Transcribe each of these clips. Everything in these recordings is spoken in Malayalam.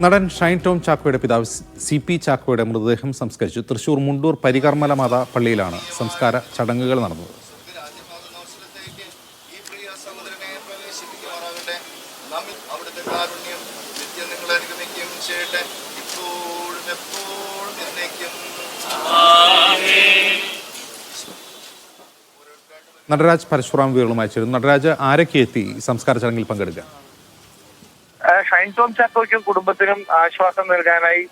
നടൻ ഷൈൻ ടോം ചാക്കോയുടെ പിതാവ് CP ചാക്കോയുടെ മൃതദേഹം സംസ്കരിച്ചു. തൃശൂർ മുണ്ടൂർ പരികർമ്മല മാതാ പള്ളിയിലാണ് സംസ്കാര ചടങ്ങുകൾ നടന്നത്. നടരാജ് പരശുറാം വിവരങ്ങളുമായി ചേരുന്നു. നടരാജ്, ആരൊക്കെ എത്തി സംസ്കാര ചടങ്ങിൽ പങ്കെടുക്കാൻ? ഷൈൻ ടോം ചാക്കോയ്ക്കും കുടുംബത്തിനും ആശ്വാസം നൽകാനായി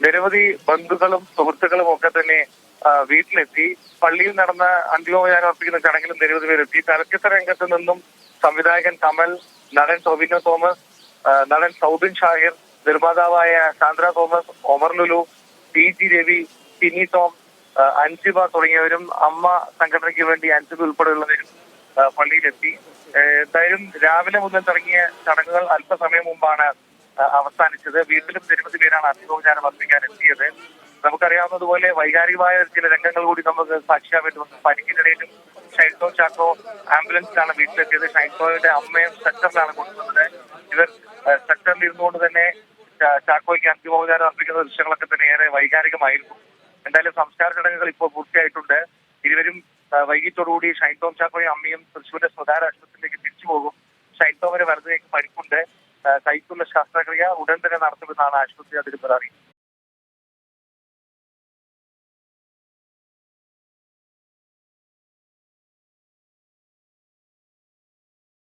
നിരവധി ബന്ധുക്കളും സുഹൃത്തുക്കളും ഒക്കെ തന്നെ വീട്ടിലെത്തി. പള്ളിയിൽ നടന്ന അന്തിമോപചാരം അർപ്പിക്കുന്ന ചടങ്ങിലും നിരവധി പേരെത്തി. ചലച്ചിത്ര രംഗത്ത് നിന്നും സംവിധായകൻ കമൽ, നടൻ ടൊവിനോ തോമസ്, നടൻ സൗബിൻ ഷാഹിർ, നിർമ്മാതാവായ സാന്ദ്ര തോമസ്, ഒമർ ലുലു, TG രവി, ടിനി ടോം, അൻസിബ തുടങ്ങിയവരും അമ്മ സംഘടനയ്ക്ക് വേണ്ടി അൻസിബ ഉൾപ്പെടെയുള്ളവരും പള്ളിയിലെത്തി. എന്തായാലും രാവിലെ മുതൽ തുടങ്ങിയ ചടങ്ങുകൾ അല്പസമയം മുമ്പാണ് അവസാനിച്ചത്. വീട്ടിലും നിരവധി പേരാണ് അന്തിമോപചാരം അർപ്പിക്കാൻ എത്തിയത്. നമുക്കറിയാവുന്നതുപോലെ വൈകാരികമായ ചില രംഗങ്ങൾ കൂടി നമുക്ക് സാക്ഷിയാവേണ്ടി വന്നു. പനിക്കിനിടയിലും ഷൈൻ ടോം ചാക്കോ ആംബുലൻസിലാണ് വീട്ടിലെത്തിയത്. ഷൈൻ ടോമിന്റെ അമ്മയും സ്ട്രക്ചറിലാണ് കൊണ്ടുവന്നത്. ഇവർ സ്ട്രക്ചറിൽ ഇരുന്നുകൊണ്ട് തന്നെ ചാക്കോയ്ക്ക് അന്തിമോപചാരം അർപ്പിക്കുന്ന ദൃശ്യങ്ങളൊക്കെ തന്നെ ഏറെ വൈകാരികമായിരുന്നു. എന്തായാലും സംസ്കാര ചടങ്ങുകൾ ഇപ്പോൾ പൂർത്തിയായിട്ടുണ്ട്. ഇരുവരും വൈകിട്ടോടുകൂടി ഷൈൻ ടോം ചാക്കോയും അമ്മയും തൃശ്ശൂരിന്റെ സ്വകാര്യ ആശുപത്രിയിലേക്ക് തിരിച്ചു പോകും. ഷൈൻ ടോമിന് വലതിലേക്ക് പരിക്കുണ്ട്. കൈക്കുള്ള ശസ്ത്രക്രിയ ഉടൻ തന്നെ നടത്തുമെന്നാണ് ആശുപത്രി അധികൃതർ അറിയിച്ചത്.